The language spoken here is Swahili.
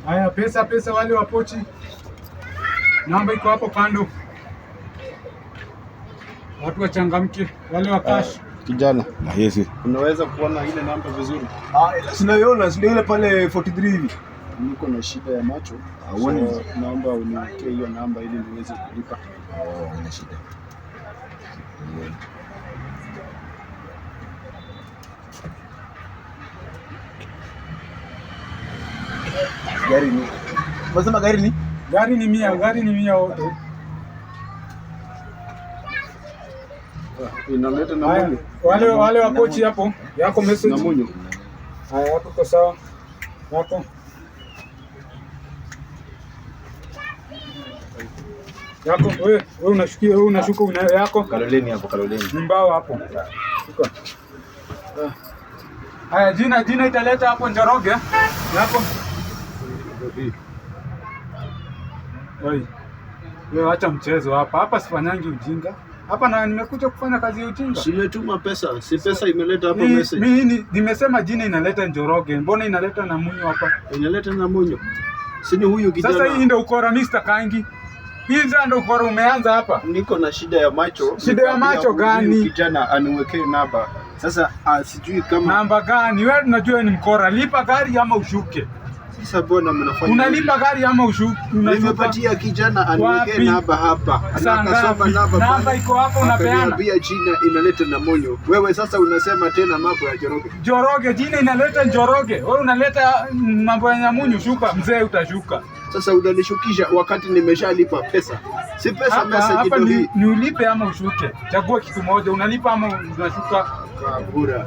Haya, pesa wale wa pochi. Namba iko hapo kando. Watu wachangamke, wale wa cash. Kijana. Yes. Unaweza kuona ile namba vizuri? Sinaiona, sio ile pale 43 hivi. Niko na shida ya macho. Uone. Naomba uniwekee hiyo namba ili niweze kulipa. Ina shida. Gari ni. Unasema gari ni? Gari ni 100 wote. Inaleta na munyo. Wale wa pochi hapo. Yako message. Na munyo. Haya, hapo kwa sawa. Yako. Wewe unashuka una yako. Kaloleni hapo, Kaloleni. Mbao hapo. Shuka. Haya, jina italeta hapo Njoroge. Yako. Wewe acha mchezo hapa. Hapa sifanyangi ujinga. Hapa na nimekuja kufanya kazi ya ujinga. Simetuma pesa. Si pesa imeleta hapo message. Mimi nimesema jina inaleta Njoroge. Mbona inaleta na munyo hapa? Inaleta na munyo. Sini huyu kijana. Sasa hii ndio ukora Mr. Kangi. Hii ndio ukora umeanza hapa. Niko na shida ya macho. Shida ya macho gani? Kijana aniwekee namba. Sasa sijui kama namba gani. Wewe unajua ni mkora. Lipa gari ama ushuke. Sasa bwana mnafanya. Unalipa gari ama ushuke? Nimepatia kijana aniwekee namba hapa. Anakasoma namba iko hapo unapeana. Pia jina inaleta na monyo. Wewe sasa unasema tena mambo ya Njoroge. Njoroge, jina inaleta Njoroge. Wewe unaleta mambo ya Nyamunyu, shuka mzee utashuka. Sasa unanishukisha wakati nimeshalipa pesa. Si pesa message ndio hii. Ni ulipe ama ushuke. Chagua kitu moja, unalipa ama unashuka. Kabura.